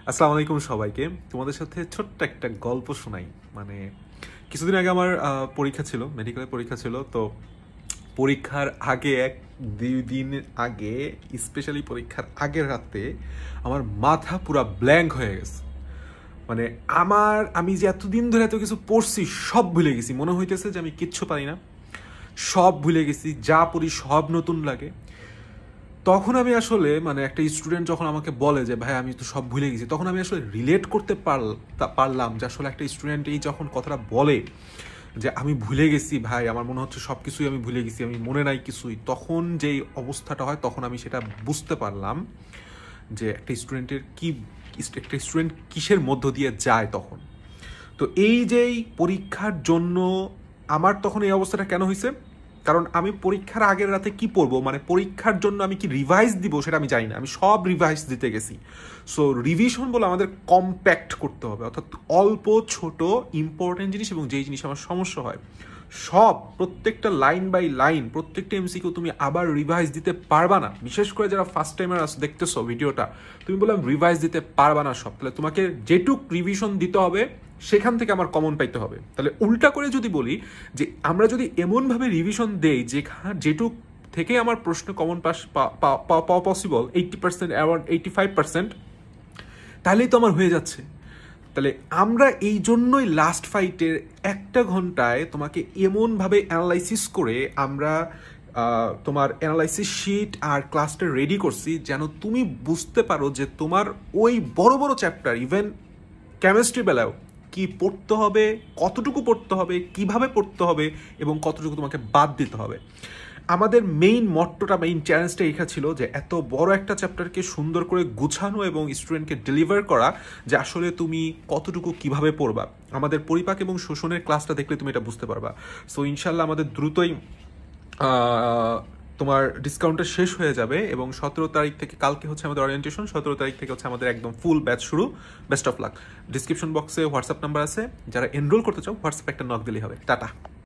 আসসালামু আলাইকুম সবাইকে। তোমাদের সাথে ছোট্ট একটা গল্প শোনাই। মানে কিছুদিন আগে আমার পরীক্ষা ছিল, মেডিকেলের পরীক্ষা ছিল। তো পরীক্ষার আগে 1-2 দিন আগে, স্পেশালি পরীক্ষার আগের রাতে আমার মাথা পুরা ব্ল্যাঙ্ক হয়ে গেছে। মানে আমি যে এতদিন ধরে এত কিছু পড়ছি সব ভুলে গেছি, মনে হইতেছে যে আমি কিচ্ছু পারি না, সব ভুলে গেছি, যা পড়ি সব নতুন লাগে। তখন আমি আসলে মানে একটা স্টুডেন্ট যখন আমাকে বলে যে ভাই আমি তো সব ভুলে গেছি, তখন আমি আসলে রিলেট করতে পারলাম যে আসলে একটা স্টুডেন্ট এই যখন কথাটা বলে যে আমি ভুলে গেছি ভাই, আমার মনে হচ্ছে সব কিছুই আমি ভুলে গেছি, আমি মনে নাই কিছুই, তখন যেই অবস্থাটা হয় তখন আমি সেটা বুঝতে পারলাম যে একটা স্টুডেন্টের একটা স্টুডেন্ট কিসের মধ্য দিয়ে যায় তখন। তো এই যেই পরীক্ষার জন্য আমার তখন এই অবস্থাটা কেন হয়েছে, কারণ আমি পরীক্ষার আগের রাতে কি পড়বো, মানে পরীক্ষার জন্য আমি কি রিভাইজ দিব সেটা আমি জানি না, আমি সব রিভাইজ দিতে গেছি। সো রিভিশন বলে আমাদের কম্প্যাক্ট করতে হবে, অর্থাৎ অল্প ছোট ইম্পর্টেন্ট জিনিস এবং যেই জিনিস আমার সমস্যা হয় সব, প্রত্যেকটা লাইন বাই লাইন, প্রত্যেকটা এমসিকিউ তুমি আবার রিভাইজ দিতে পারবা না। বিশেষ করে যারা ফার্স্ট টাইমার দেখতেছো ভিডিওটা, তুমি বললাম রিভাইজ দিতে পারবা না সব, তাহলে তোমাকে যেটুক রিভিশন দিতে হবে সেখান থেকে আমার কমন পাইতে হবে। তাহলে উল্টা করে যদি বলি যে আমরা যদি এমনভাবে রিভিশন দেই যেটুক থেকে আমার প্রশ্ন কমন পাস পাওয়া পসিবল 80% অ্যারাউন্ড 85%, তাহলেই তো আমার হয়ে যাচ্ছে। তাহলে আমরা এই জন্যই লাস্ট ফাইটের 1 ঘন্টায় তোমাকে এমনভাবে অ্যানালাইসিস করে আমরা তোমার অ্যানালাইসিস শিট আর ক্লাসটা রেডি করছি যেন তুমি বুঝতে পারো যে তোমার ওই বড় বড় চ্যাপ্টার, ইভেন কেমিস্ট্রি বেলাও কি পড়তে হবে, কতটুকু পড়তে হবে, কিভাবে পড়তে হবে এবং কতটুকু তোমাকে বাদ দিতে হবে। আমাদের মেইন চ্যালেঞ্জটা এখানে ছিল যে এত বড় একটা চ্যাপ্টারকে সুন্দর করে গুছানো এবং স্টুডেন্টকে ডেলিভার করা, যে আসলে তুমি কতটুকু কিভাবে পড়বা। আমাদের পরিপাক এবং শোষণের ক্লাসটা দেখলে তুমি এটা বুঝতে পারবা। সো ইনশাল্লাহ আমাদের দ্রুতই তোমার ডিসকাউন্টটা শেষ হয়ে যাবে এবং 17 তারিখ থেকে, কালকে হচ্ছে আমাদের অরিয়েন্টেশন, 17 তারিখ থেকে হচ্ছে আমাদের একদম ফুল ব্যাচ শুরু। Best of luck. ডিসক্রিপশন বক্সে হোয়াটসঅ্যাপ নাম্বার আছে, যারা এনরোল করতে চাও হোয়াটসঅ্যাপে একটা নক দিলেই হবে। টাটা।